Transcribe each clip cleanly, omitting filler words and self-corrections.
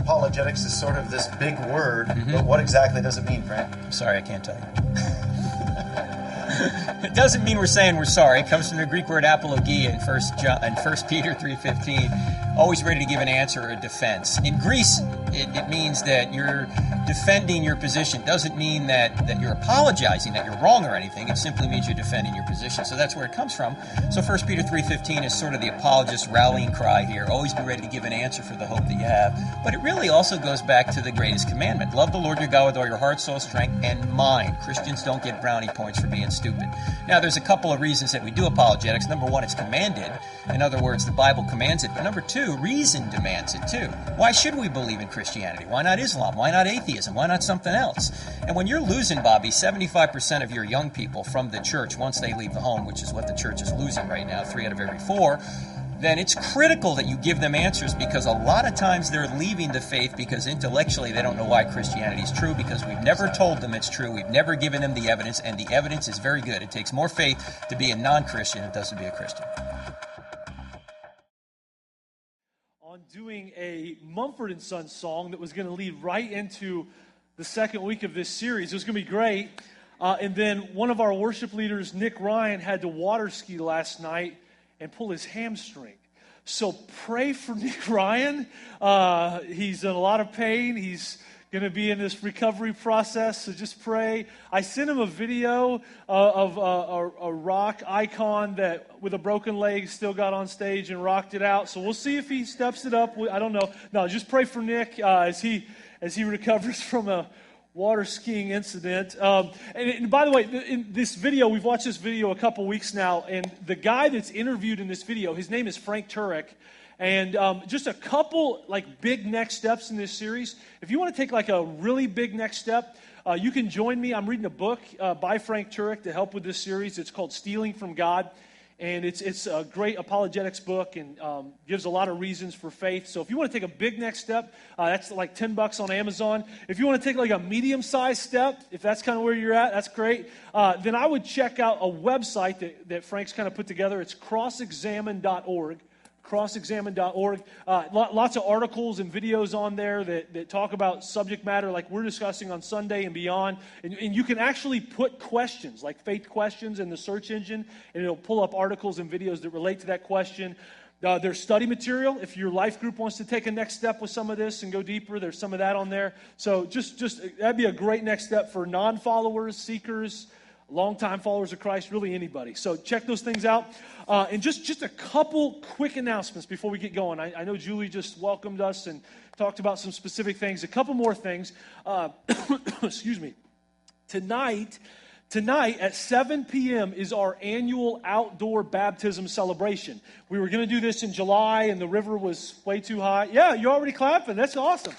apologetics is sort of this big word, but what exactly does it mean, Frank? Sorry, I can't tell you. It doesn't mean we're saying we're sorry. It comes from the Greek word apologia in 1 Peter 3:15, always ready to give an answer or a defense. In Greece, it means that you're defending your position. It doesn't mean that you're apologizing, that you're wrong or anything. It simply means you're defending your position. So that's where it comes from. So 1 Peter 3:15 is sort of the apologist rallying cry here. Always be ready to give an answer for the hope that you have. But it really also goes back to the greatest commandment. Love the Lord your God with all your heart, soul, strength, and mind. Christians don't get brownie points for being stupid. Now, there's a couple of reasons that we do apologetics. Number one, it's commanded. In other words, the Bible commands it. But number two, reason demands it too. Why should we believe in Christianity? Why not Islam? Why not atheism? Why not something else? And when you're losing, Bobby, 75% of your young people from the church once they leave the home, which is what the church is losing right now, 3 out of every 4, then it's critical that you give them answers, because a lot of times they're leaving the faith because intellectually they don't know why Christianity is true, because we've never told them it's true. We've never given them the evidence, and the evidence is very good. It takes more faith to be a non-Christian than it does to be a Christian. On doing a Mumford & Sons song that was going to lead right into the second week of this series. It was going to be great. And then one of our worship leaders, Nick Ryan, had to water ski last night and pull his hamstring. So pray for Nick Ryan. He's in a lot of pain. He's going to be in this recovery process, so just pray. I sent him a video of a rock icon that with a broken leg still got on stage and rocked it out. So we'll see if he steps it up. I don't know. No, just pray for Nick as he recovers from a water skiing incident. And by the way, in this video, we've watched this video a couple weeks now, and the guy that's interviewed in this video, his name is Frank Turek. And just a couple big next steps in this series. If you want to take a really big next step, you can join me. I'm reading a book by Frank Turek to help with this series. It's called Stealing from God. And it's a great apologetics book and gives a lot of reasons for faith. So if you want to take a big next step, that's like $10 on Amazon. If you want to take a medium-sized step, if that's kind of where you're at, that's great. Then I would check out a website that Frank's kind of put together. It's crossexamine.org. crossexamine.org. Lots of articles and videos on there that talk about subject matter like we're discussing on Sunday and beyond. And you can actually put questions, like faith questions, in the search engine, and it'll pull up articles and videos that relate to that question. There's study material. If your life group wants to take a next step with some of this and go deeper, there's some of that on there. So just that'd be a great next step for non-followers, seekers, longtime followers of Christ, really anybody. So check those things out. And just a couple quick announcements before we get going. I know Julie just welcomed us and talked about some specific things. A couple more things. Excuse me. Tonight at 7 p.m. is our annual outdoor baptism celebration. We were going to do this in July, and the river was way too high. Yeah, you're already clapping. That's awesome.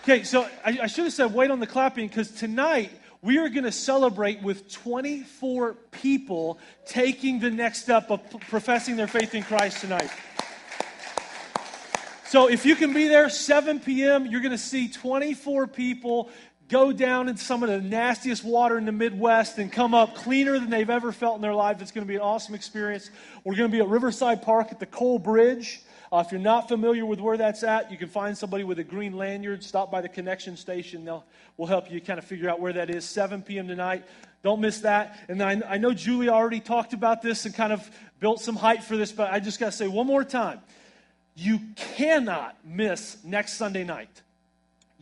Okay, so I should have said wait on the clapping, because tonight we are going to celebrate with 24 people taking the next step of professing their faith in Christ tonight. So if you can be there 7 p.m., you're going to see 24 people go down in some of the nastiest water in the Midwest and come up cleaner than they've ever felt in their life. It's going to be an awesome experience. We're going to be at Riverside Park at the Cole Bridge. If you're not familiar with where that's at, you can find somebody with a green lanyard. Stop by the connection station. We'll help you kind of figure out where that is. 7 p.m. tonight. Don't miss that. And I know Julie already talked about this and kind of built some hype for this, but I just got to say one more time. You cannot miss next Sunday night.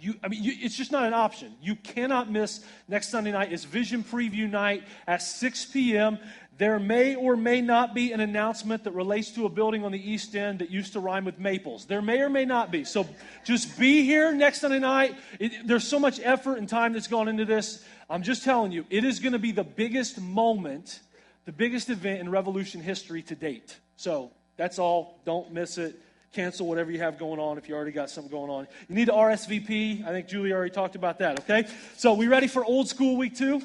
It's just not an option. You cannot miss next Sunday night. It's Vision Preview Night at 6 p.m. There may or may not be an announcement that relates to a building on the East End that used to rhyme with Maples. There may or may not be. So just be here next Sunday night. There's so much effort and time that's gone into this. I'm just telling you, it is going to be the biggest moment, the biggest event in Revolution history to date. So that's all. Don't miss it. Cancel whatever you have going on if you already got something going on. You need to RSVP. I think Julie already talked about that, okay? So we ready for Old School Week 2?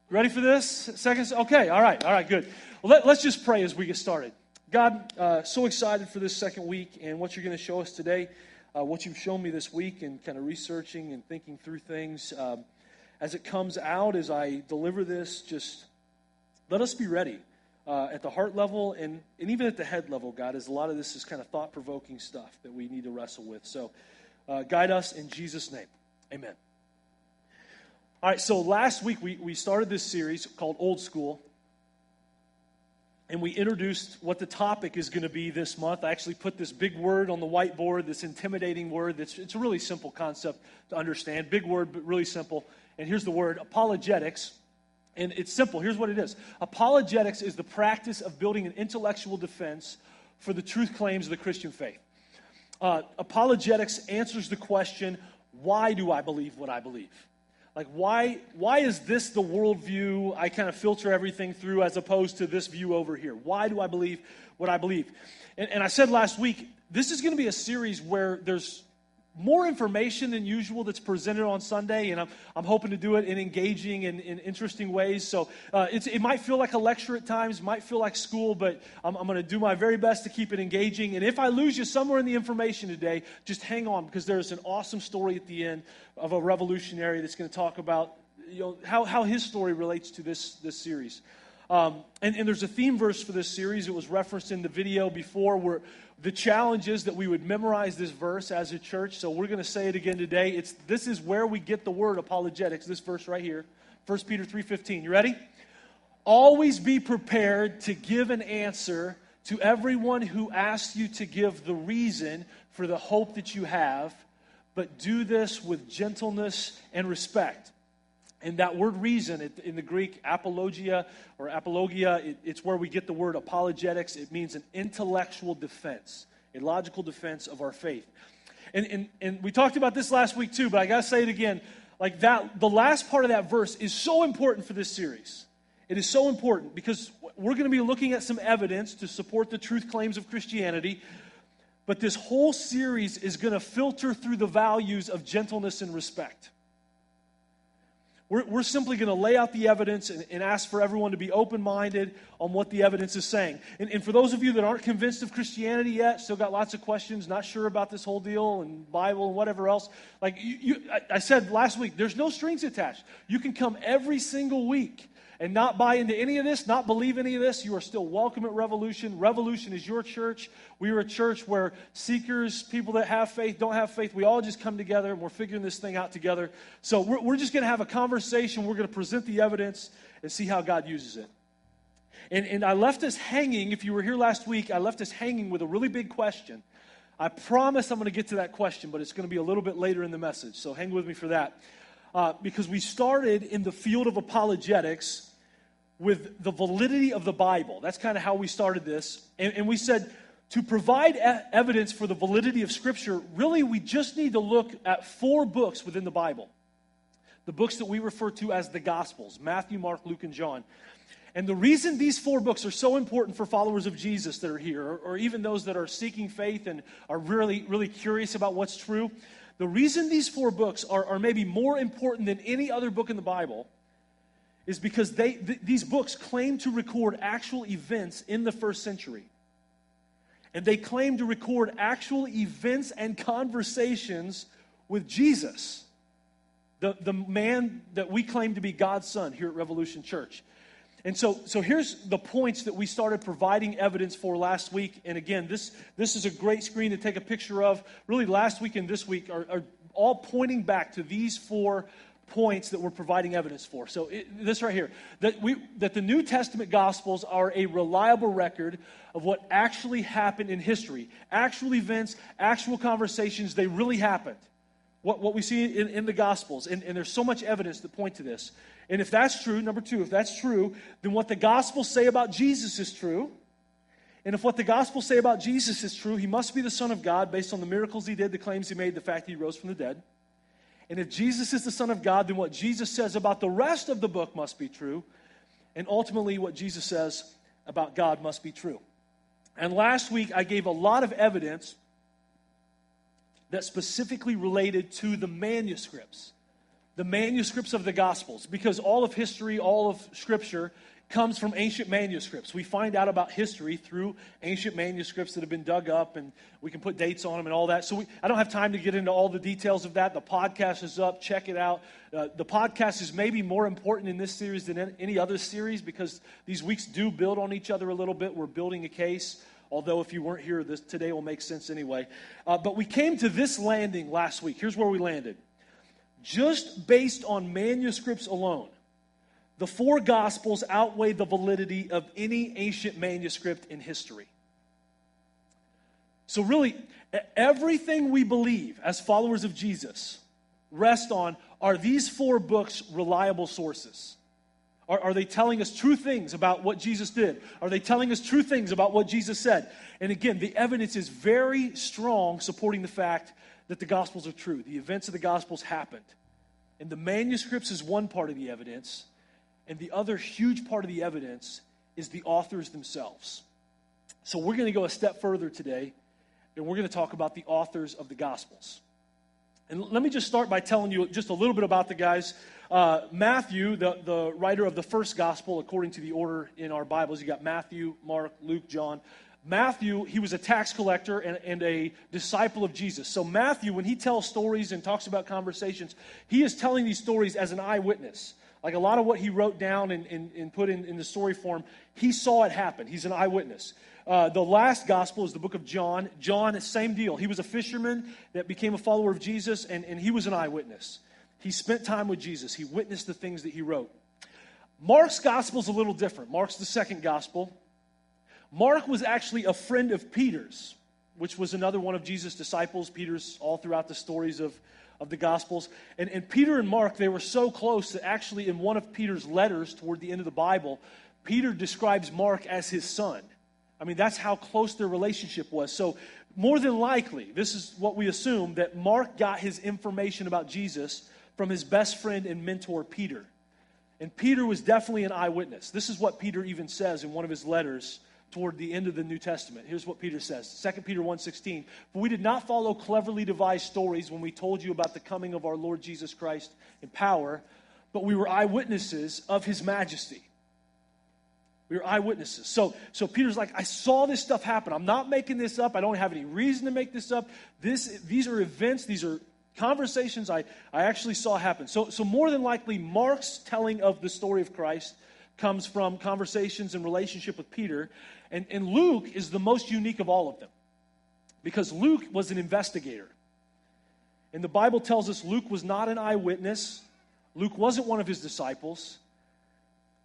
Ready for this? Second? Okay, all right, good. Well, let's just pray as we get started. God, so excited for this second week and what you're going to show us today, what you've shown me this week and kind of researching and thinking through things. As it comes out, as I deliver this, just let us be ready. at the heart level and even at the head level, God, as a lot of this is kind of thought-provoking stuff that we need to wrestle with. So guide us in Jesus' name. Amen. All right, so last week we started this series called Old School, and we introduced what the topic is going to be this month. I actually put this big word on the whiteboard, this intimidating word. It's a really simple concept to understand. Big word, but really simple. And here's the word, apologetics. And it's simple. Here's what it is. Apologetics is the practice of building an intellectual defense for the truth claims of the Christian faith. Apologetics answers the question, why do I believe what I believe? Like, why is this the worldview I kind of filter everything through as opposed to this view over here? Why do I believe what I believe? And I said last week, this is going to be a series where there's more information than usual that's presented on Sunday, and I'm hoping to do it in engaging and in interesting ways. So it might feel like a lecture at times, might feel like school, but I'm going to do my very best to keep it engaging. And if I lose you somewhere in the information today, just hang on, because there's an awesome story at the end of a revolutionary that's going to talk about how his story relates to this series. And there's a theme verse for this series. It was referenced in the video before, where the challenge is that we would memorize this verse as a church. So we're going to say it again today. This is where we get the word apologetics, this verse right here, 1 Peter 3:15. You ready? Always be prepared to give an answer to everyone who asks you to give the reason for the hope that you have, but do this with gentleness and respect. And that word reason, in the Greek, apologia, it's where we get the word apologetics. It means an intellectual defense, a logical defense of our faith. And we talked about this last week too, but I got to say it again. Like that, the last part of that verse is so important for this series. It is so important because we're going to be looking at some evidence to support the truth claims of Christianity. But this whole series is going to filter through the values of gentleness and respect. We're simply going to lay out the evidence and ask for everyone to be open-minded on what the evidence is saying. And for those of you that aren't convinced of Christianity yet, still got lots of questions, not sure about this whole deal and Bible and whatever else, like I said last week, there's no strings attached. You can come every single week and not buy into any of this, not believe any of this. You are still welcome at Revolution. Revolution is your church. We are a church where seekers, people that have faith, don't have faith, we all just come together and we're figuring this thing out together. So we're just going to have a conversation. We're going to present the evidence and see how God uses it. And I left us hanging, if you were here last week, I left us hanging with a really big question. I promise I'm going to get to that question, but it's going to be a little bit later in the message. So hang with me for that. Because we started in the field of apologetics with the validity of the Bible. That's kind of how we started this. And we said, to provide evidence for the validity of Scripture, really we just need to look at 4 books within the Bible. The books that we refer to as the Gospels, Matthew, Mark, Luke, and John. And the reason these 4 books are so important for followers of Jesus that are here, or even those that are seeking faith and are really, really curious about what's true, the reason these 4 books are maybe more important than any other book in the Bible is because these books claim to record actual events in the first century. And they claim to record actual events and conversations with Jesus, the man that we claim to be God's son here at Revolution Church. And so here's the points that we started providing evidence for last week. And again, this is a great screen to take a picture of. Really, last week and this week are all pointing back to these 4 points that we're providing evidence for. So this right here, that the New Testament Gospels are a reliable record of what actually happened in history. Actual events, actual conversations, they really happened. What we see in the Gospels. And there's so much evidence that point to this. And if that's true, number 2, if that's true, then what the Gospels say about Jesus is true. And if what the Gospels say about Jesus is true, he must be the Son of God based on the miracles he did, the claims he made, the fact he rose from the dead. And if Jesus is the Son of God, then what Jesus says about the rest of the book must be true. And ultimately, what Jesus says about God must be true. And last week, I gave a lot of evidence that specifically related to the manuscripts. the manuscripts of the Gospels, because all of history, all of Scripture comes from ancient manuscripts. We find out about history through ancient manuscripts that have been dug up, and we can put dates on them and all that. So I don't have time to get into all the details of that. The podcast is up. Check it out. The podcast is maybe more important in this series than any other series because these weeks do build on each other a little bit. We're building a case, although if you weren't here, today will make sense anyway. But we came to this landing last week. Here's where we landed. Just based on manuscripts alone, the four Gospels outweigh the validity of any ancient manuscript in history. So really, everything we believe as followers of Jesus rest on, are these four books reliable sources? Are they telling us true things about what Jesus did? Are they telling us true things about what Jesus said? And again, the evidence is very strong supporting the fact that the Gospels are true. The events of the Gospels happened. And the manuscripts is one part of the evidence. And the other huge part of the evidence is the authors themselves. So we're going to go a step further today, and we're going to talk about the authors of the Gospels. And let me just start by telling you just a little bit about the guys. Matthew, the writer of the first Gospel, according to the order in our Bibles, you got Matthew, Mark, Luke, John. Matthew, he was a tax collector and a disciple of Jesus. So Matthew, when he tells stories and talks about conversations, he is telling these stories as an eyewitness. Like a lot of what he wrote down and put in the story form, he saw it happen. He's an eyewitness. The last gospel is the book of John. John, same deal. He was a fisherman that became a follower of Jesus, and he was an eyewitness. He spent time with Jesus. He witnessed the things that he wrote. Mark's gospel is a little different. Mark's the second gospel. Mark was actually a friend of Peter's, which was another one of Jesus' disciples. Peter's all throughout the stories of the Gospels. And Peter and Mark, they were so close that actually in one of Peter's letters toward the end of the Bible, Peter describes Mark as his son. I mean, that's how close their relationship was. So more than likely, this is what we assume, that Mark got his information about Jesus from his best friend and mentor, Peter. And Peter was definitely an eyewitness. This is what Peter even says in one of his letters toward the end of the New Testament. Here's what Peter says, 2 Peter 1:16. For we did not follow cleverly devised stories when we told you about the coming of our Lord Jesus Christ in power, but we were eyewitnesses of his majesty. We were eyewitnesses. So Peter's like, I saw this stuff happen. I'm not making this up. I don't have any reason to make this up. These are events. These are conversations I actually saw happen. So more than likely, Mark's telling of the story of Christ comes from conversations and relationship with Peter. And Luke is the most unique of all of them because Luke was an investigator. And the Bible tells us Luke was not an eyewitness. Luke wasn't one of his disciples.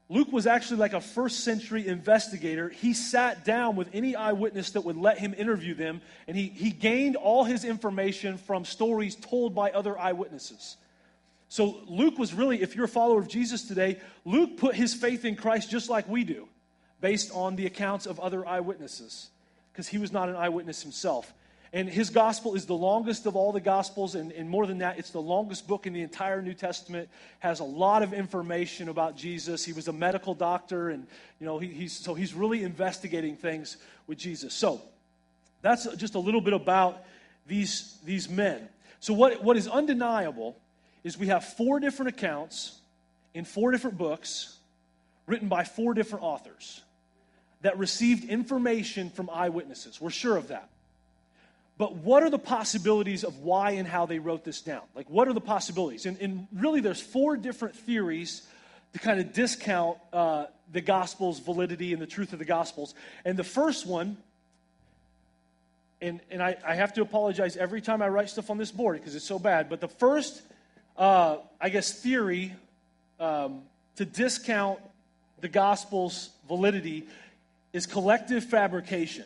Luke was actually like a first century investigator. He sat down with any eyewitness that would let him interview them, and he gained all his information from stories told by other eyewitnesses. So Luke was really, if you're a follower of Jesus today, Luke put his faith in Christ just like we do, based on the accounts of other eyewitnesses, because he was not an eyewitness himself. And his gospel is the longest of all the gospels, and more than that, it's the longest book in the entire New Testament. Has a lot of information about Jesus. He was a medical doctor, and he's really investigating things with Jesus. So that's just a little bit about these men. So what is undeniable is we have four different accounts in four different books written by four different authors that received information from eyewitnesses. We're sure of that. But what are the possibilities of why and how they wrote this down? Like, what are the possibilities? And really, there's four different theories to kind of discount the Gospel's validity and the truth of the Gospels. And the first one, and I have to apologize every time I write stuff on this board because it's so bad, but the first, theory to discount the Gospel's validity is collective fabrication.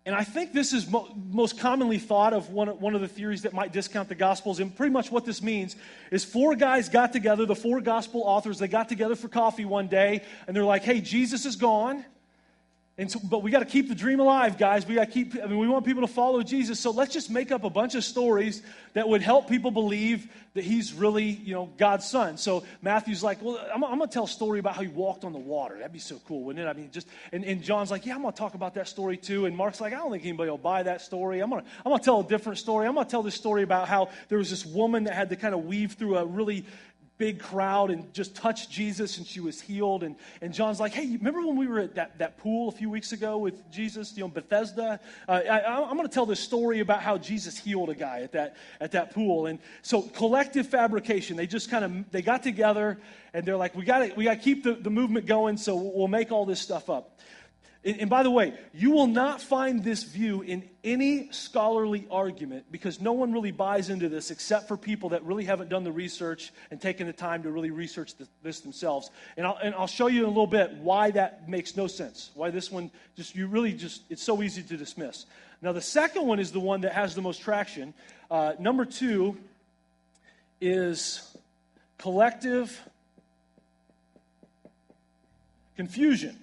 And I think this is most commonly thought of one of the theories that might discount the Gospels. And pretty much what this means is four guys got together, the four Gospel authors, they got together for coffee one day, and they're like, hey, Jesus is gone, And so, but we got to keep the dream alive, guys. We want people to follow Jesus. So let's just make up a bunch of stories that would help people believe that he's really, God's son. So Matthew's like, well, I'm going to tell a story about how he walked on the water. That'd be so cool, wouldn't it? I mean, and John's like, yeah, I'm going to talk about that story too. And Mark's like, I don't think anybody will buy that story. I'm going to tell a different story. I'm going to tell this story about how there was this woman that had to kind of weave through a really big crowd and just touched Jesus and she was healed. And John's like, hey, you remember when we were at that pool a few weeks ago with Jesus, Bethesda? I'm going to tell this story about how Jesus healed a guy at that pool. And so collective fabrication, they got together and they're like, we got to keep the movement going, so we'll make all this stuff up. And by the way, you will not find this view in any scholarly argument because no one really buys into this except for people that really haven't done the research and taken the time to really research this themselves. And I'll show you in a little bit why that makes no sense. Why this one it's so easy to dismiss. Now the second one is the one that has the most traction. Number 2 is collective confusion.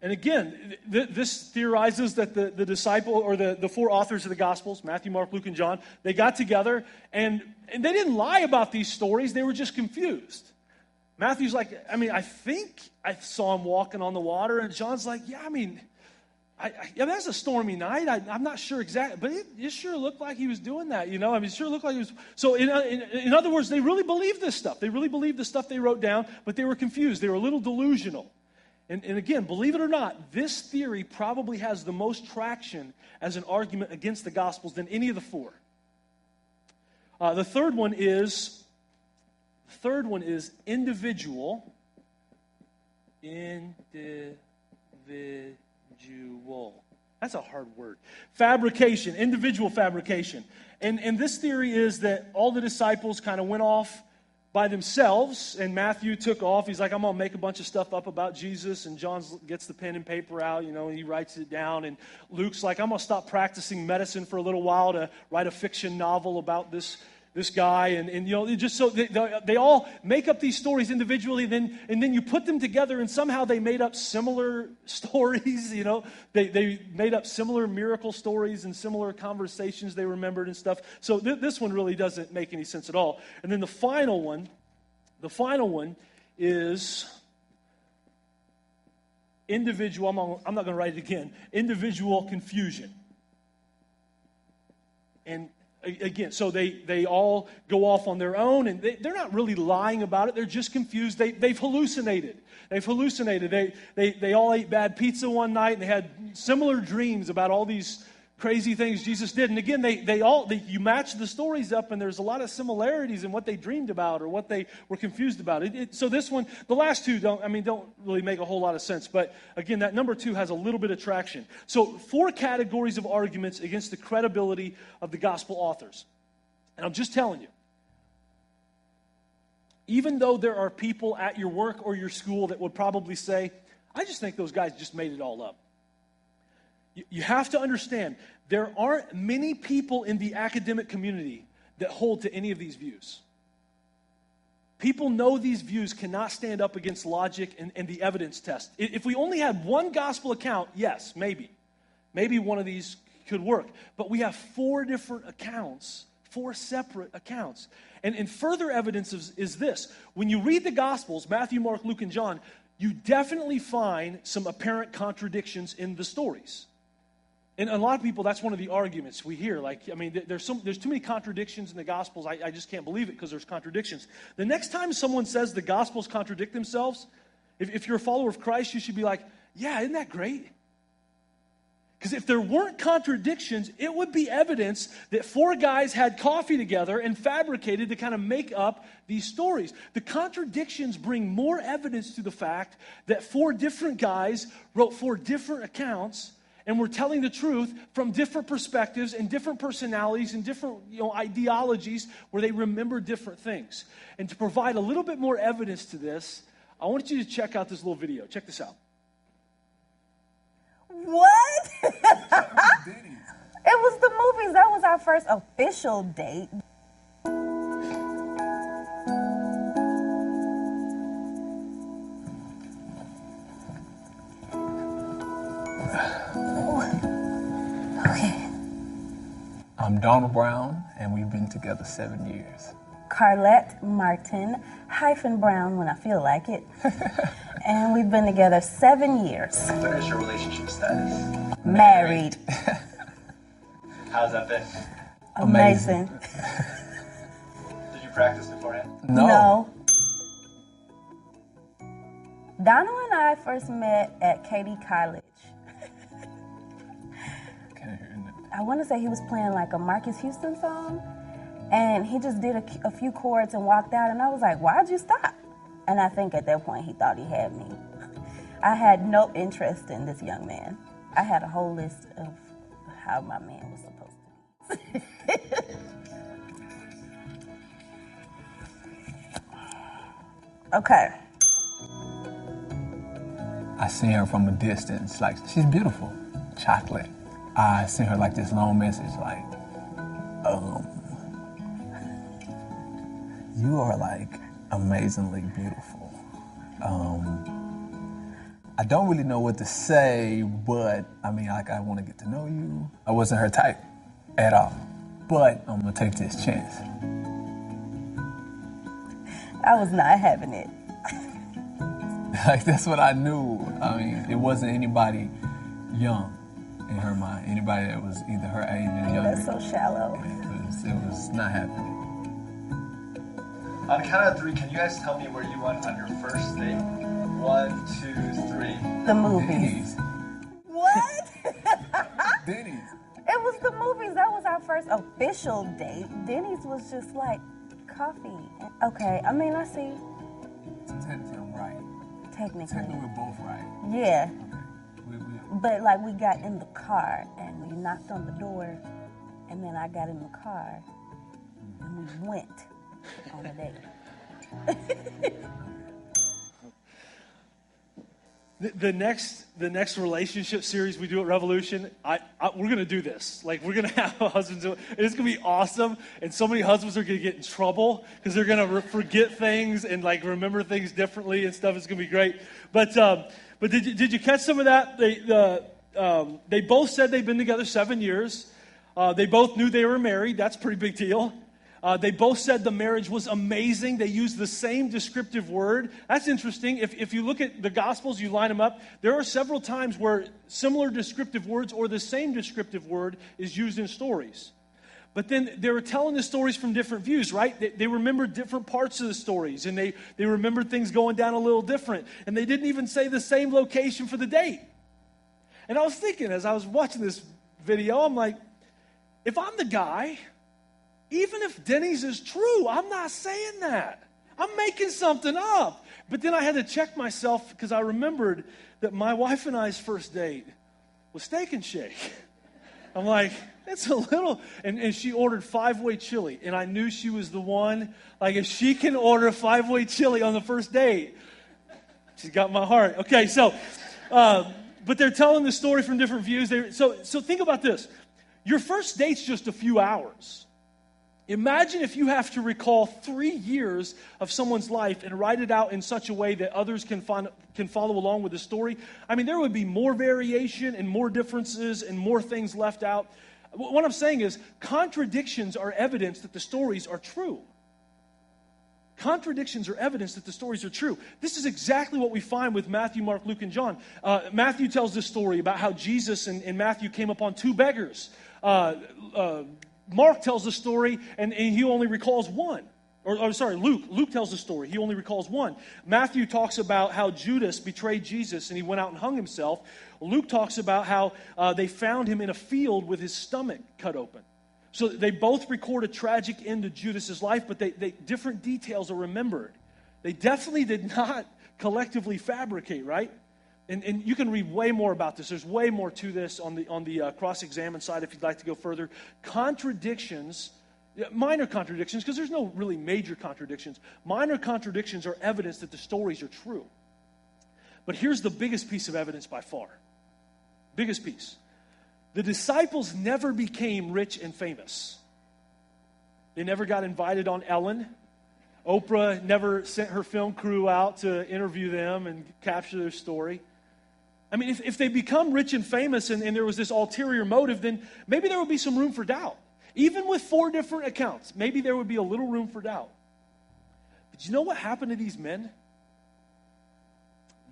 And again, this theorizes that the disciple or the 4 authors of the Gospels, Matthew, Mark, Luke, and John, they got together and they didn't lie about these stories. They were just confused. Matthew's like, I think I saw him walking on the water. And John's like, yeah, that's a stormy night. I'm not sure exactly, but it sure looked like he was doing that, it sure looked like he was. So in other words, they really believed this stuff. They really believed the stuff they wrote down, but they were confused. They were a little delusional. And again, believe it or not, this theory probably has the most traction as an argument against the Gospels than any of the 4. The third one is individual. Individual. That's a hard word. Fabrication, individual fabrication. And this theory is that all the disciples kind of went off by themselves, and Matthew took off. He's like, I'm going to make a bunch of stuff up about Jesus, and John gets the pen and paper out, he writes it down, and Luke's like, I'm going to stop practicing medicine for a little while to write a fiction novel about this guy, and just so they all make up these stories individually, and then you put them together, and somehow they made up similar stories, they made up similar miracle stories and similar conversations they remembered and stuff. So this one really doesn't make any sense at all. And then the final one is individual. I'm not going to write it again. Individual confusion. And again, so they all go off on their own, and they're not really lying about it. They're just confused. They've hallucinated. They all ate bad pizza one night, and they had similar dreams about all these crazy things Jesus did. And again, you match the stories up, and there's a lot of similarities in what they dreamed about or what they were confused about. So this one, the last 2 don't really make a whole lot of sense. But again, that number 2 has a little bit of traction. So 4 categories of arguments against the credibility of the gospel authors. And I'm just telling you, even though there are people at your work or your school that would probably say, I just think those guys just made it all up. You have to understand, there aren't many people in the academic community that hold to any of these views. People know these views cannot stand up against logic and the evidence test. If we only had one gospel account, yes, maybe one of these could work. But we have 4 different accounts, 4 separate accounts. And further evidence is this. When you read the Gospels, Matthew, Mark, Luke, and John, you definitely find some apparent contradictions in the stories. And a lot of people, that's one of the arguments we hear. There's too many contradictions in the Gospels. I just can't believe it because there's contradictions. The next time someone says the Gospels contradict themselves, if you're a follower of Christ, you should be like, yeah, isn't that great? Because if there weren't contradictions, it would be evidence that 4 guys had coffee together and fabricated to kind of make up these stories. The contradictions bring more evidence to the fact that 4 different guys wrote 4 different accounts, and we're telling the truth from different perspectives and different personalities and different ideologies where they remember different things. And to provide a little bit more evidence to this, I want you to check out this little video. Check this out. What? It was the movies. That was our first official date. I'm Donald Brown, and we've been together 7 years. Carlette Martin -Brown when I feel like it. And we've been together 7 years. What is your relationship status? Married. How's that been? Amazing. Did you practice beforehand? No. Donald and I first met at Katy College. Can't hear it. I want to say he was playing like a Marcus Houston song, and he just did a few chords and walked out, and I was like, why'd you stop? And I think at that point he thought he had me. I had no interest in this young man. I had a whole list of how my man was supposed to be. Okay. I seen her from a distance, like, she's beautiful, chocolate. I sent her like this long message, like, you are like amazingly beautiful. I don't really know what to say, but I mean, like, I want to get to know you. I wasn't her type at all, but I'm gonna take this chance. I was not having it. Like, that's what I knew. I mean, it wasn't anybody young in her mind. Anybody that was either her age or younger. That's so shallow. It was not happening. On the count of 3, can you guys tell me where you went on your first date? 1, 2, 3. The movies. Denny's. What? Denny's. It was the movies. That was our first official date. Denny's was just like coffee. Okay, I mean, I see. Technically, I'm right. Technically, we're both right. yeah. We, But like we got in the car and we knocked on the door, and then I got in the car and we went on a date. The next relationship series we do at Revolution, we're gonna do this. Like, we're gonna have husbands. It's gonna be awesome, and so many husbands are gonna get in trouble because they're gonna forget things and like remember things differently and stuff. It's gonna be great. But did you catch some of that? They both said they've been together 7 years. They both knew they were married. That's a pretty big deal. They both said the marriage was amazing. They used the same descriptive word. That's interesting. If you look at the Gospels, you line them up, there are several times where similar descriptive words or the same descriptive word is used in stories. But then they were telling the stories from different views, right? They remembered different parts of the stories, and they remembered things going down a little different. And they didn't even say the same location for the date. And I was thinking, as I was watching this video, I'm like, if I'm the guy, even if Denny's is true, I'm not saying that. I'm making something up. But then I had to check myself because I remembered that my wife and I's first date was Steak and Shake. I'm like, it's a little, and she ordered 5-way chili, and I knew she was the one. Like, if she can order a 5-way chili on the first date, she's got my heart. Okay, so, but they're telling the story from different views. So think about this. Your first date's just a few hours. Imagine if you have to recall 3 years of someone's life and write it out in such a way that others can follow along with the story. I mean, there would be more variation and more differences and more things left out. What I'm saying is contradictions are evidence that the stories are true. Contradictions are evidence that the stories are true. This is exactly what we find with Matthew, Mark, Luke, and John. Matthew tells this story about how Jesus and Matthew came upon 2 beggars. Mark tells the story, and he only recalls one. Luke tells the story. He only recalls one. Matthew talks about how Judas betrayed Jesus and he went out and hung himself. Luke talks about how they found him in a field with his stomach cut open. So they both record a tragic end to Judas's life, but they different details are remembered. They definitely did not collectively fabricate, right? And you can read way more about this. There's way more to this on the cross-examine side if you'd like to go further. Contradictions, minor contradictions, because there's no really major contradictions. Minor contradictions are evidence that the stories are true. But here's the biggest piece of evidence by far. Biggest piece. The disciples never became rich and famous. They never got invited on Ellen. Oprah never sent her film crew out to interview them and capture their story. I mean, if they become rich and famous and there was this ulterior motive, then maybe there would be some room for doubt. Even with 4 different accounts, maybe there would be a little room for doubt. But you know what happened to these men?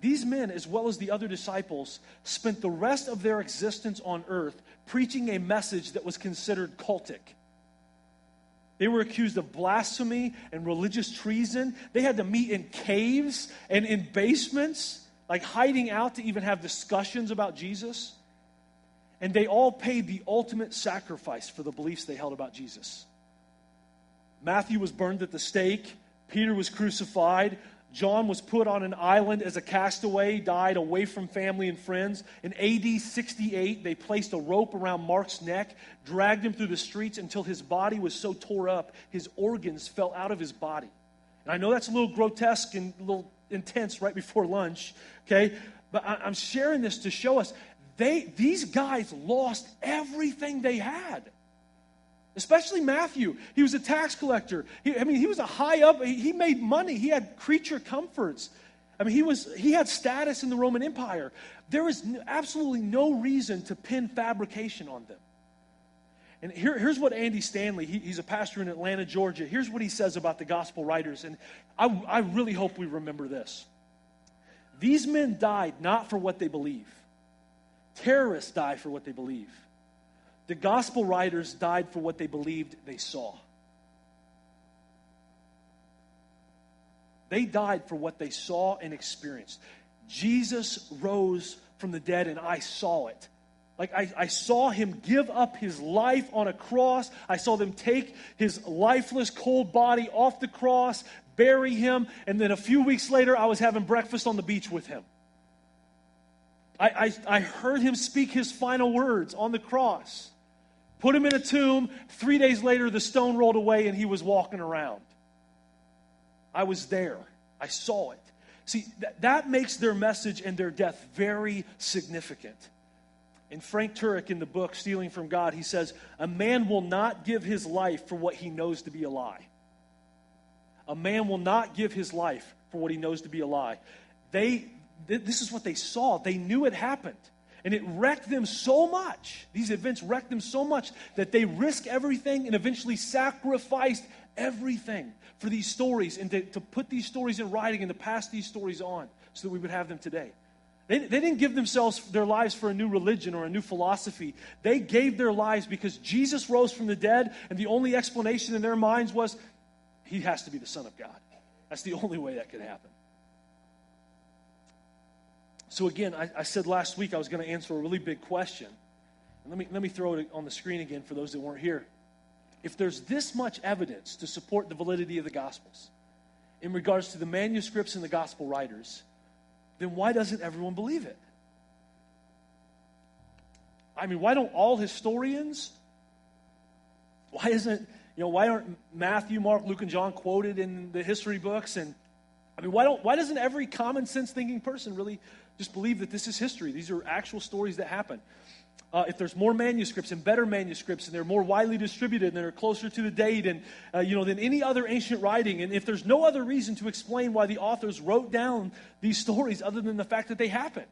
These men, as well as the other disciples, spent the rest of their existence on earth preaching a message that was considered cultic. They were accused of blasphemy and religious treason. They had to meet in caves and in basements, like hiding out to even have discussions about Jesus. And they all paid the ultimate sacrifice for the beliefs they held about Jesus. Matthew was burned at the stake. Peter was crucified. John was put on an island as a castaway, died away from family and friends. In AD 68, they placed a rope around Mark's neck, dragged him through the streets until his body was so tore up, his organs fell out of his body. And I know that's a little grotesque and a little intense right before lunch, okay? But I'm sharing this to show us these guys lost everything they had. Especially Matthew. He was a tax collector. He was a high up. He made money. He had creature comforts. He had status in the Roman Empire. There is absolutely no reason to pin fabrication on them. And here's what Andy Stanley, he's a pastor in Atlanta, Georgia. Here's what he says about the gospel writers. And I really hope we remember this. These men died not for what they believe. Terrorists die for what they believe. The gospel writers died for what they believed they saw. They died for what they saw and experienced. Jesus rose from the dead and I saw it. Like I saw him give up his life on a cross. I saw them take his lifeless, cold body off the cross, bury him, and then a few weeks later I was having breakfast on the beach with him. I heard him speak his final words on the cross. Put him in a tomb. 3 days later, the stone rolled away and he was walking around. I was there. I saw it. See, that makes their message and their death very significant. In Frank Turek, in the book Stealing from God, he says, a man will not give his life for what he knows to be a lie. A man will not give his life for what he knows to be a lie. This is what they saw. They knew it happened. And it wrecked them so much. These events wrecked them so much that they risked everything and eventually sacrificed everything for these stories and to put these stories in writing and to pass these stories on so that we would have them today. They didn't give themselves their lives for a new religion or a new philosophy. They gave their lives because Jesus rose from the dead, and the only explanation in their minds was, he has to be the Son of God. That's the only way that could happen. So again, I said last week I was going to answer a really big question. And let me throw it on the screen again for those that weren't here. If there's this much evidence to support the validity of the Gospels in regards to the manuscripts and the Gospel writers, then why doesn't everyone believe it? Why don't all historians? Why aren't Matthew, Mark, Luke, and John quoted in the history books? And why doesn't every common sense thinking person really just believe that this is history? These are actual stories that happen. If there's more manuscripts and better manuscripts, and they're more widely distributed, and they're closer to the date, and than any other ancient writing, and if there's no other reason to explain why the authors wrote down these stories other than the fact that they happened,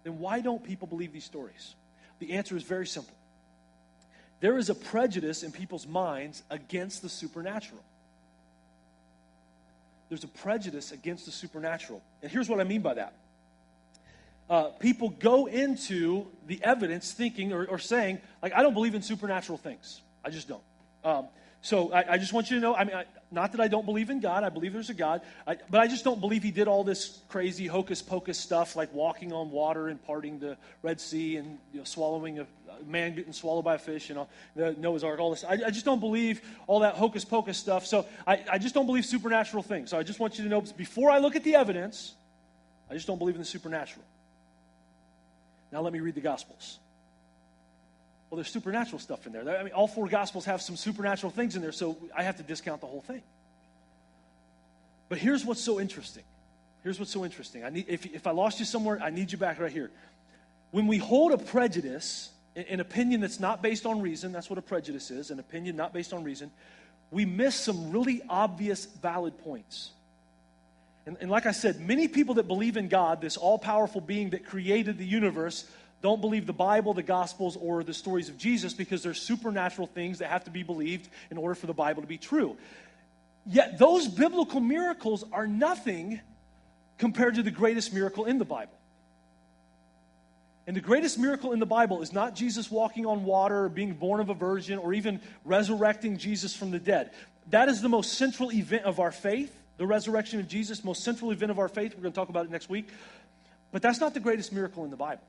then why don't people believe these stories? The answer is very simple. There is a prejudice in people's minds against the supernatural. There's a prejudice against the supernatural. And here's what I mean by that. People go into the evidence thinking or saying, I don't believe in supernatural things. I just don't. So I just want you to know, not that I don't believe in God. I believe there's a God. But I just don't believe he did all this crazy hocus-pocus stuff like walking on water and parting the Red Sea and swallowing a man getting swallowed by a fish, the Noah's Ark, all this. I just don't believe all that hocus-pocus stuff. So I just don't believe supernatural things. So I just want you to know, before I look at the evidence, I just don't believe in the supernatural. Now let me read the Gospels. Well, there's supernatural stuff in there. All 4 Gospels have some supernatural things in there, so I have to discount the whole thing. But here's what's so interesting. If I lost you somewhere, I need you back right here. When we hold a prejudice, an opinion that's not based on reason, that's what a prejudice is, an opinion not based on reason, we miss some really obvious, valid points. And like I said, many people that believe in God, this all-powerful being that created the universe, don't believe the Bible, the Gospels, or the stories of Jesus because they're supernatural things that have to be believed in order for the Bible to be true. Yet those biblical miracles are nothing compared to the greatest miracle in the Bible. And the greatest miracle in the Bible is not Jesus walking on water or being born of a virgin or even resurrecting Jesus from the dead. That is the most central event of our faith, the resurrection of Jesus, most central event of our faith. We're going to talk about it next week. But that's not the greatest miracle in the Bible.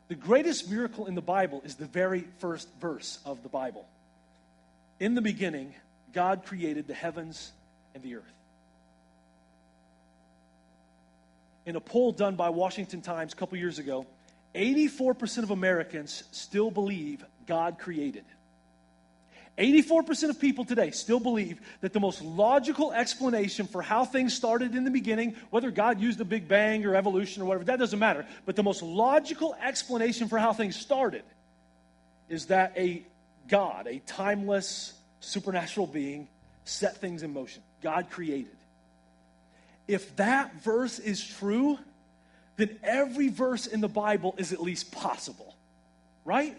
The greatest miracle in the Bible is the very first verse of the Bible. In the beginning, God created the heavens and the earth. In a poll done by Washington Times a couple years ago, 84% of Americans still believe God created. 84% of people today still believe that the most logical explanation for how things started in the beginning, whether God used a Big Bang or evolution or whatever, that doesn't matter. But the most logical explanation for how things started is that a God, a timeless, supernatural being, set things in motion. God created. If that verse is true, then every verse in the Bible is at least possible, right?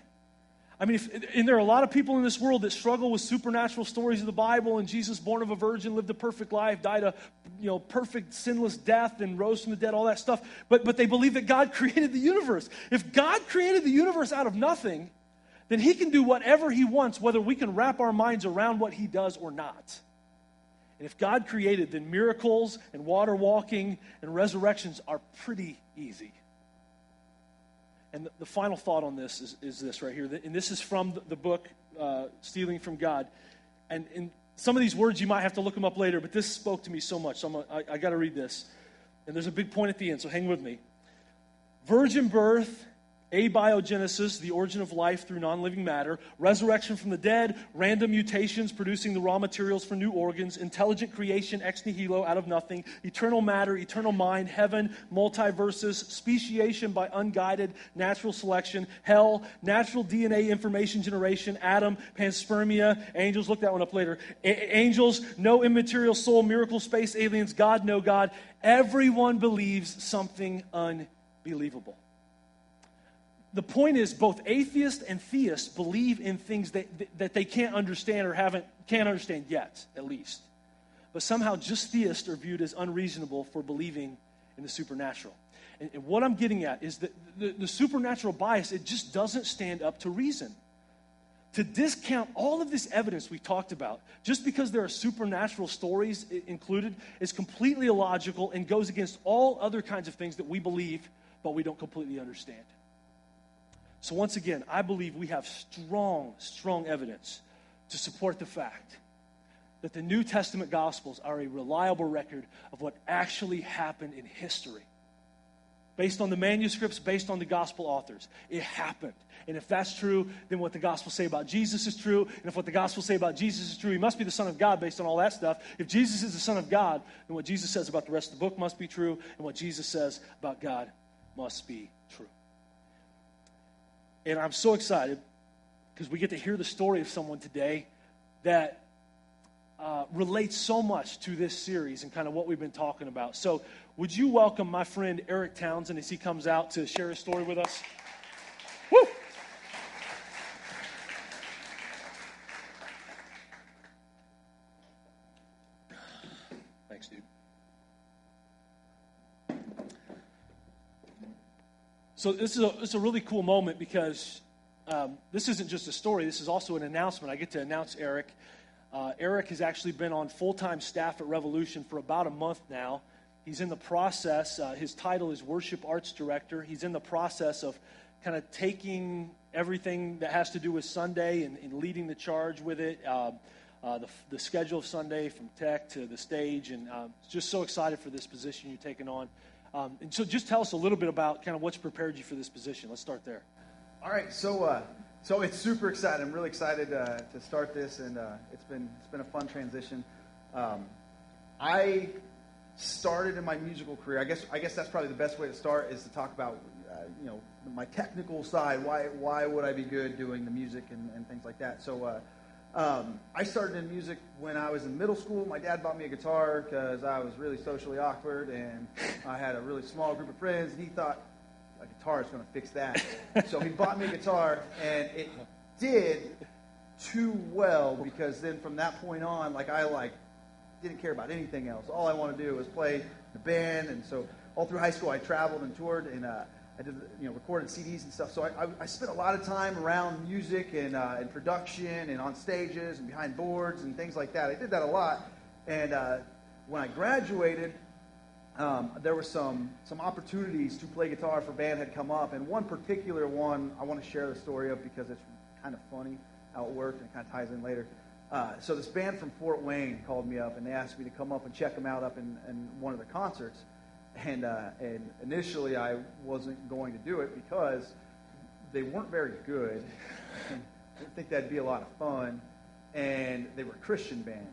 I mean, and there are a lot of people in this world that struggle with supernatural stories of the Bible, and Jesus, born of a virgin, lived a perfect life, died a perfect, sinless death, and rose from the dead, all that stuff. But they believe that God created the universe. If God created the universe out of nothing, then he can do whatever he wants, whether we can wrap our minds around what he does or not. And if God created, then miracles and water walking and resurrections are pretty easy. And the final thought on this is this right here. And this is from the book, Stealing from God. And some of these words, you might have to look them up later, but this spoke to me so much. So I got to read this. And there's a big point at the end, so hang with me. Virgin birth, abiogenesis, the origin of life through non-living matter, resurrection from the dead, random mutations producing the raw materials for new organs, intelligent creation ex nihilo out of nothing, eternal matter, eternal mind, heaven, multiverses, speciation by unguided natural selection, hell, natural DNA information generation, Adam, panspermia, angels, look that one up later, angels, no immaterial soul, miracle space, aliens, God, no God. Everyone believes something unbelievable. The point is, both atheists and theists believe in things that they can't understand or can't understand yet, at least. But somehow just theists are viewed as unreasonable for believing in the supernatural. And what I'm getting at is that the supernatural bias, it just doesn't stand up to reason. To discount all of this evidence we talked about, just because there are supernatural stories included, is completely illogical and goes against all other kinds of things that we believe, but we don't completely understand. So once again, I believe we have strong, strong evidence to support the fact that the New Testament Gospels are a reliable record of what actually happened in history. Based on the manuscripts, based on the Gospel authors. It happened. And if that's true, then what the Gospels say about Jesus is true. And if what the Gospels say about Jesus is true, he must be the Son of God based on all that stuff. If Jesus is the Son of God, then what Jesus says about the rest of the book must be true. And what Jesus says about God must be true. And I'm so excited because we get to hear the story of someone today that relates so much to this series and kind of what we've been talking about. So would you welcome my friend Eric Townsend as he comes out to share his story with us? Woo! Thanks, dude. So this is a really cool moment because this isn't just a story. This is also an announcement. I get to announce Eric. Eric has actually been on full-time staff at Revolution for about a month now. He's in the process. His title is Worship Arts Director. He's in the process of kind of taking everything that has to do with Sunday and leading the charge with it. The schedule of Sunday from tech to the stage. And just so excited for this position you're taking on. And so just tell us a little bit about kind of what's prepared you for this position. Let's start there. All right, so it's super exciting. I'm really excited to start this, and it's been a fun transition. I started in my musical career. I guess that's probably the best way to start is to talk about my technical side. Why would I be good doing the music and things like that? So I started in music when I was in middle school. My dad bought me a guitar because I was really socially awkward, and I had a really small group of friends, and he thought, a guitar is going to fix that. So he bought me a guitar, and it did too well, because then from that point on, I didn't care about anything else. All I wanted to do was play the band, and so all through high school I traveled and toured, and I did recorded CDs and stuff. So I spent a lot of time around music and production and on stages and behind boards and things like that. I did that a lot, and when I graduated, there were some opportunities to play guitar for band had come up, and one particular one I want to share the story of because it's kind of funny how it worked, and it kind of ties in later. So this band from Fort Wayne called me up, and they asked me to come up and check them out up in one of their concerts. And initially I wasn't going to do it because they weren't very good. I didn't think that'd be a lot of fun. And they were a Christian band.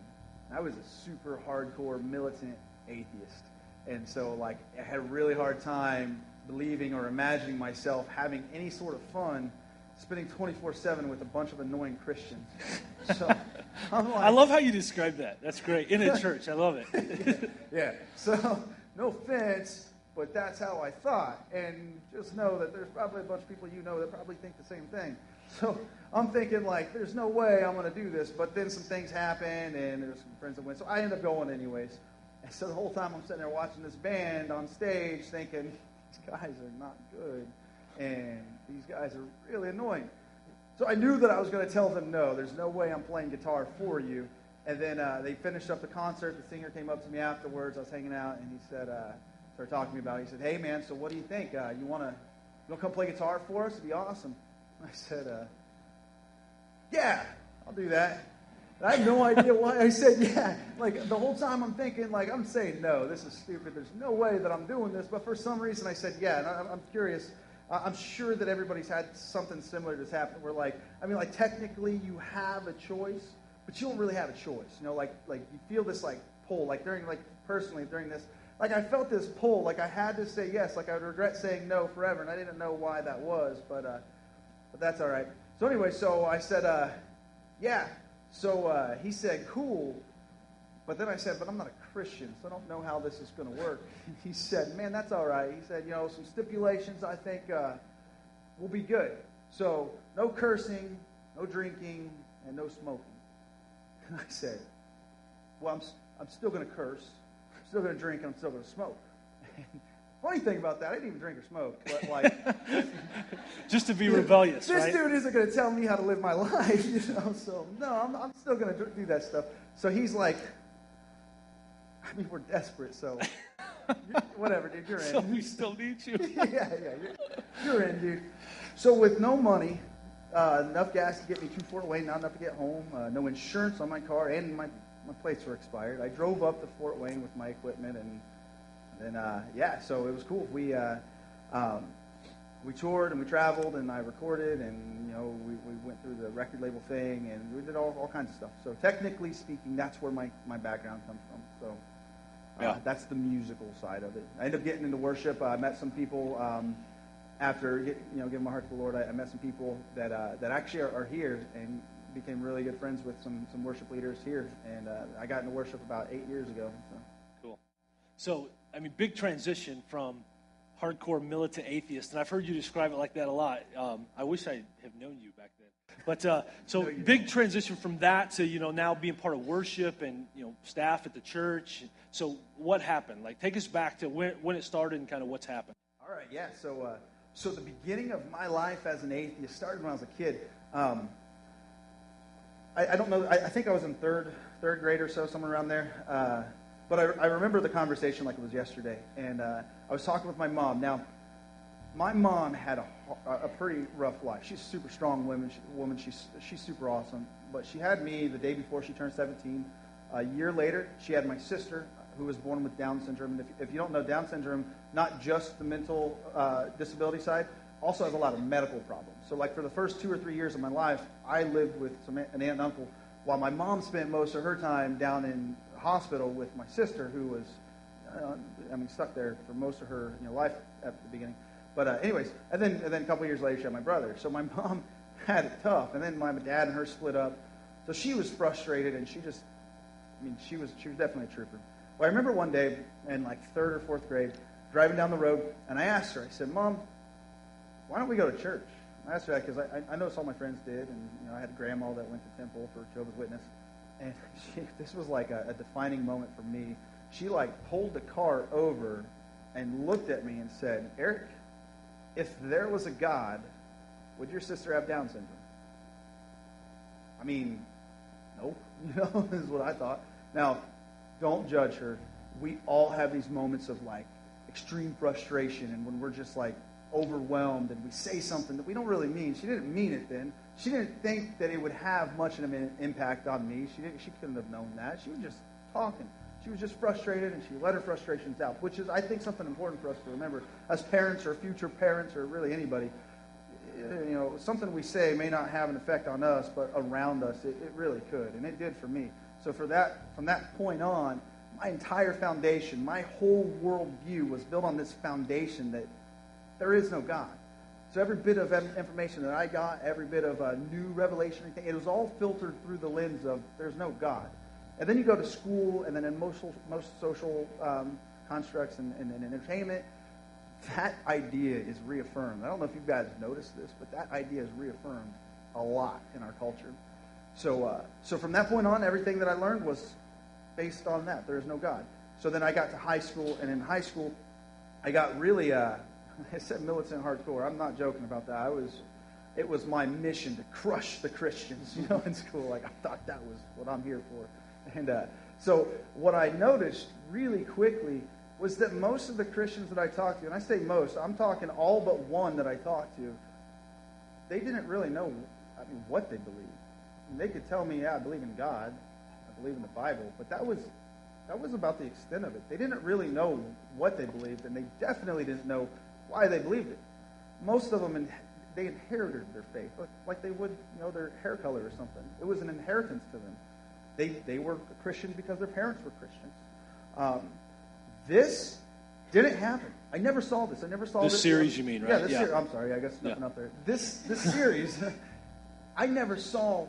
I was a super hardcore militant atheist. And so I had a really hard time believing or imagining myself having any sort of fun spending 24/7 with a bunch of annoying Christians. So I love how you describe that. That's great. In a church. I love it. Yeah. So no offense, but that's how I thought. And just know that there's probably a bunch of people that probably think the same thing. So I'm thinking there's no way I'm going to do this. But then some things happen, and there's some friends that went. So I end up going anyways. And so the whole time I'm sitting there watching this band on stage thinking, these guys are not good. And these guys are really annoying. So I knew that I was going to tell them, no, there's no way I'm playing guitar for you. And then they finished up the concert. The singer came up to me afterwards. I was hanging out, and he said, started talking to me about it. He said, hey, man, so what do you think? You want to come play guitar for us? It'd be awesome. I said, yeah, I'll do that. And I had no idea why I said yeah. The whole time I'm thinking, I'm saying, no, this is stupid. There's no way that I'm doing this. But for some reason I said yeah. And I'm curious. I'm sure that everybody's had something similar that's happened where, technically you have a choice, but you don't really have a choice. You feel this, pull. Personally, during this, I felt this pull. I had to say yes. I would regret saying no forever, and I didn't know why that was, but that's all right. So anyway, so I said, yeah. So he said, cool. But then I said, but I'm not a Christian, so I don't know how this is going to work. He said, man, that's all right. He said, some stipulations I think will be good. So no cursing, no drinking, and no smoking. And I said, well, I'm still going to curse, I'm still going to drink, and I'm still going to smoke. And funny thing about that, I didn't even drink or smoke. But just to be rebellious, this right? dude isn't going to tell me how to live my life, So no, I'm still going to do that stuff. So he's like, we're desperate, so whatever, dude, you're in. So we still need you. yeah, you're in, dude. So with no money, enough gas to get me to Fort Wayne, not enough to get home, no insurance on my car, and my plates were expired. I drove up to Fort Wayne with my equipment, and then so it was cool. We toured and we traveled, and I recorded, and we went through the record label thing, and we did all kinds of stuff. So technically speaking, that's where my background comes from. So. That's the musical side of it. I ended up getting into worship. I met some people after giving my heart to the Lord. I met some people that actually are here and became really good friends with some worship leaders here. And I got into worship about 8 years ago. So. Cool. So, big transition from hardcore militant atheist, and I've heard you describe it like that a lot. I wish I have known you back then. But so big transition from that to now being part of worship and staff at the church. So what happened? Take us back to when it started and kind of what's happened. All right, yeah. So the beginning of my life as an atheist started when I was a kid. I don't know. I think I was in third grade or so, somewhere around there. But I remember the conversation like it was yesterday, and I was talking with my mom. Now, my mom had a pretty rough life. She's a super strong woman. She's super awesome. But she had me the day before she turned 17. A year later, she had my sister, who was born with Down syndrome. And if you don't know, Down syndrome, not just the mental disability side, also has a lot of medical problems. So for the first 2 or 3 years of my life, I lived with an aunt and uncle, while my mom spent most of her time down in the hospital with my sister, who was stuck there for most of her life at the beginning. But anyways, and then a couple years later, she had my brother. So my mom had it tough, and then my dad and her split up. So she was frustrated, and she was definitely a trooper. Well, I remember one day in 3rd or 4th grade, driving down the road, and I asked her, I said, Mom, why don't we go to church? I asked her that because I noticed all my friends did, and I had a grandma that went to temple for Jehovah's Witness, and this was like a defining moment for me. She pulled the car over and looked at me and said, Eric, if there was a God, would your sister have Down syndrome? I mean, nope, is what I thought. Now, don't judge her. We all have these moments of extreme frustration, and when we're just overwhelmed and we say something that we don't really mean. She didn't mean it then. She didn't think that it would have much of an impact on me. She couldn't have known that. She was just talking. She was just frustrated, and she let her frustrations out, which is, I think, something important for us to remember as parents or future parents or really anybody. Something we say may not have an effect on us, but around us, it really could, and it did for me. So from that point on, my entire foundation, my whole worldview was built on this foundation that there is no God. So every bit of information that I got, every bit of new revelation, it was all filtered through the lens of there's no God. And then you go to school, and then in most social constructs and entertainment, that idea is reaffirmed. I don't know if you guys noticed this, but that idea is reaffirmed a lot in our culture. So from that point on, everything that I learned was based on that. There is no God. So then I got to high school, and in high school, I got really, I said militant hardcore. I'm not joking about that. It was my mission to crush the Christians, in school. I thought that was what I'm here for. And so what I noticed really quickly was that most of the Christians that I talked to, and I say most, I'm talking all but one that I talked to, they didn't really know what they believed. And they could tell me, yeah, I believe in God, I believe in the Bible, but that was about the extent of it. They didn't really know what they believed, and they definitely didn't know why they believed it. Most of them, they inherited their faith, like they would, their hair color or something. It was an inheritance to them. They were Christians because their parents were Christians. This didn't happen. I never saw this. I never saw this series. You mean, right? Yeah, this series. I'm sorry. I guess nothing up there. This series, I never saw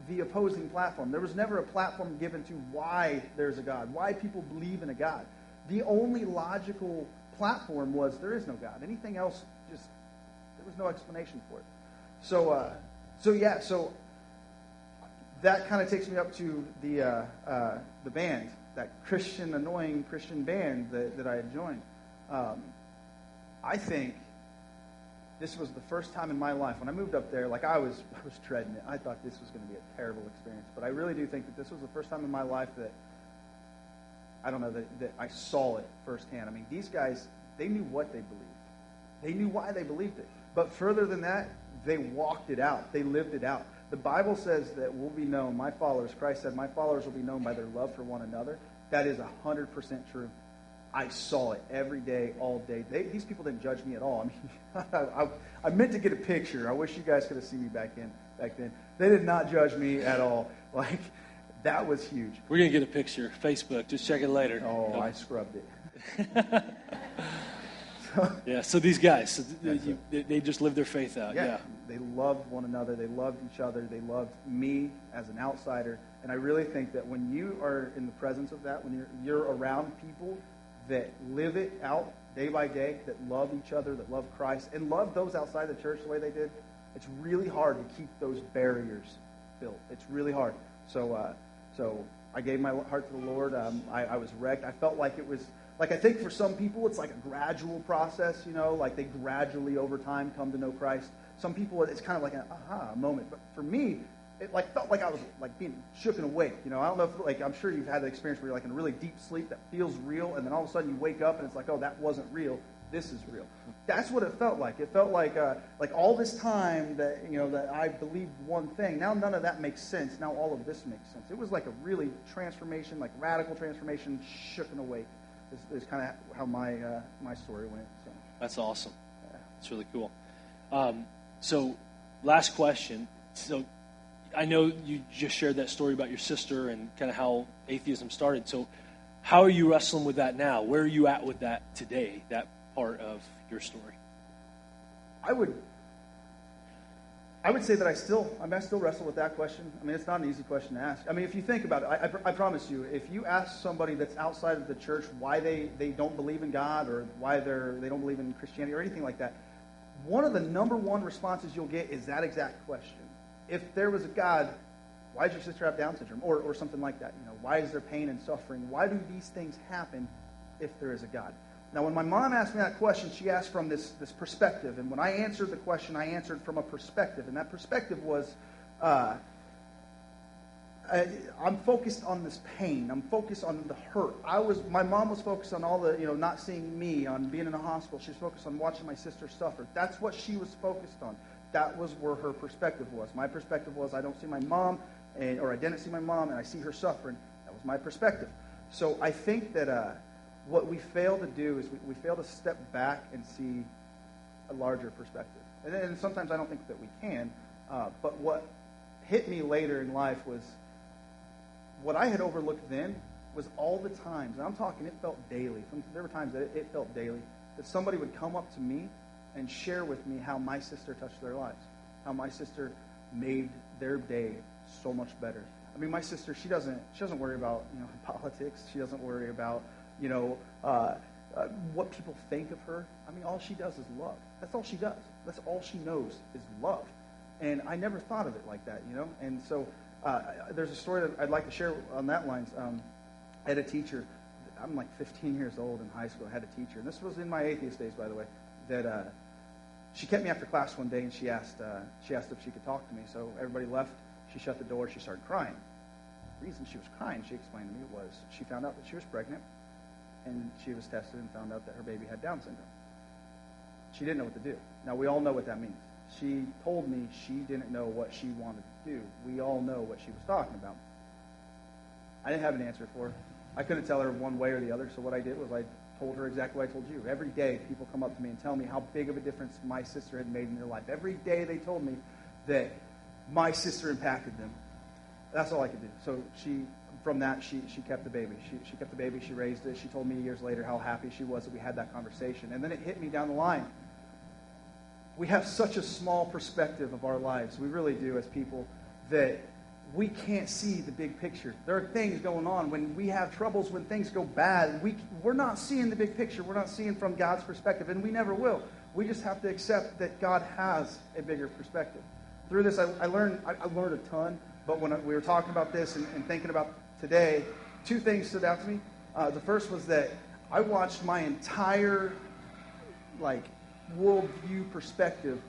the opposing platform. There was never a platform given to why there's a God, why people believe in a God. The only logical platform was there is no God. Anything else, there was no explanation for it. So that kind of takes me up to the band, that annoying Christian band that I had joined. I think this was the first time in my life when I moved up there. I was dreading it. I thought this was going to be a terrible experience, but I really do think that this was the first time in my life that that I saw it firsthand. I mean, these guys, they knew what they believed. They knew why they believed it. But further than that, they walked it out. They lived it out. The Bible says that we'll be known, my followers, Christ said, my followers will be known by their love for one another. That is 100% true. I saw it every day, all day. These people didn't judge me at all. I mean, I meant to get a picture. I wish you guys could have seen me back then. They did not judge me at all. That was huge. We're going to get a picture. Facebook. Just check it later. Oh, I scrubbed it. Yeah, so these guys, they just lived their faith out. Yeah. They loved one another. They loved each other. They loved me as an outsider. And I really think that when you are in the presence of that, when you're around people that live it out day by day, that love each other, that love Christ, and love those outside the church the way they did, it's really hard to keep those barriers built. It's really hard. So I gave my heart to the Lord. I was wrecked. I felt like it was, I think for some people it's like a gradual process, they gradually over time come to know Christ. Some people it's kind of like an aha moment. But for me, it felt like I was being shook and awake. I don't know if I'm sure you've had that experience where you're in a really deep sleep that feels real, and then all of a sudden you wake up and it's oh, that wasn't real. This is real. That's what it felt like. It felt like all this time that that I believed one thing. Now none of that makes sense. Now all of this makes sense. It was a really transformation, radical transformation, shook and awake. Is kind of how my story went. So. That's awesome. That's really cool. So, last question. So, I know you just shared that story about your sister and kind of how atheism started. So, how are you wrestling with that now? Where are you at with that today, that part of your story? I would say that I still wrestle with that question. I mean, it's not an easy question to ask. I mean, if you think about it, I promise you, if you ask somebody that's outside of the church why they don't believe in God or why they don't believe in Christianity or anything like that, one of the number one responses you'll get is that exact question. If there was a God, why does your sister have Down syndrome? Or something like that. Why is there pain and suffering? Why do these things happen if there is a God? Now, when my mom asked me that question, she asked from this perspective. And when I answered the question, I answered from a perspective. And that perspective was, I'm focused on this pain. I'm focused on the hurt. My mom was focused on all the, not seeing me, on being in a hospital. She was focused on watching my sister suffer. That's what she was focused on. That was where her perspective was. My perspective was, I don't see my mom, or I didn't see my mom, and I see her suffering. That was my perspective. So I think that what we fail to do is we fail to step back and see a larger perspective. And sometimes I don't think that we can. But what hit me later in life was, what I had overlooked then was all the times, and I'm talking, it felt daily. There were times that it felt daily, that somebody would come up to me and share with me how my sister touched their lives, how my sister made their day so much better. I mean, my sister, she doesn't worry about politics. She doesn't worry about what people think of her. I mean, all she does is love. That's all she does. That's all she knows is love. And I never thought of it like that, And so there's a story that I'd like to share on that lines. I had a teacher. I'm like 15 years old in high school. I had a teacher, and this was in my atheist days, by the way, that she kept me after class one day, and she asked if she could talk to me. So everybody left. She shut the door. She started crying. The reason she was crying, she explained to me, was she found out that she was pregnant, and she was tested and found out that her baby had Down syndrome. She didn't know what to do. Now, we all know what that means. She told me she didn't know what she wanted to do. We all know what she was talking about. I didn't have an answer for her. I couldn't tell her one way or the other, so what I did was I told her exactly what I told you. Every day, people come up to me and tell me how big of a difference my sister had made in their life. Every day they told me that my sister impacted them. That's all I could do. So from that, she kept the baby. She kept the baby. She raised it. She told me years later how happy she was that we had that conversation. And then it hit me down the line. We have such a small perspective of our lives. We really do as people, that we can't see the big picture. There are things going on when we have troubles, when things go bad. We're not seeing the big picture. We're not seeing from God's perspective, and we never will. We just have to accept that God has a bigger perspective. Through this, I learned a ton, but when we were talking about this and thinking about today, two things stood out to me. The first was that I watched my entire worldview perspective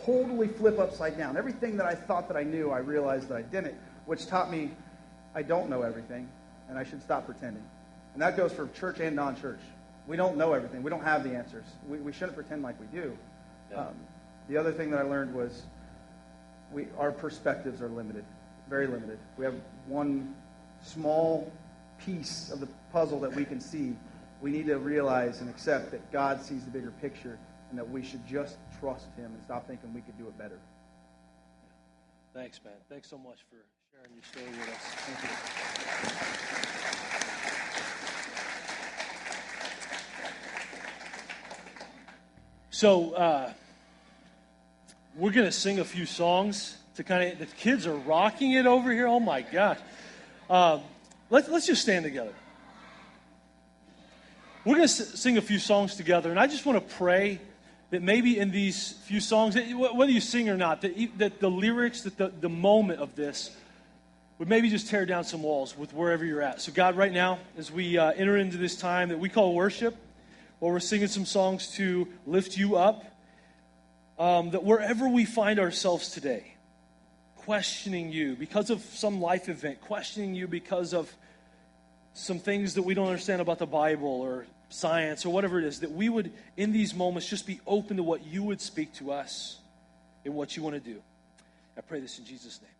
totally flip upside down. Everything that I thought that I knew, I realized that I didn't, which taught me I don't know everything, and I should stop pretending. And that goes for church and non-church. We don't know everything. We don't have the answers. We shouldn't pretend like we do. Yeah. The other thing that I learned was our perspectives are limited, very limited. We have one small piece of the puzzle that we can see. We need to realize and accept that God sees the bigger picture, and that we should just trust Him and stop thinking we could do it better. Thanks, man. Thanks so much for sharing your story with us. Thank you. So we're going to sing a few songs to the kids are rocking it over here. Oh, my gosh. Let's just stand together. We're going to sing a few songs together, and I just want to pray that maybe in these few songs, whether you sing or not, that the lyrics, that the moment of this would maybe just tear down some walls with wherever you're at. So God, right now, as we enter into this time that we call worship, while we're singing some songs to lift you up, that wherever we find ourselves today, questioning you because of some life event, questioning you because of some things that we don't understand about the Bible or science or whatever it is, that we would, in these moments, just be open to what you would speak to us and what you want to do. I pray this in Jesus' name.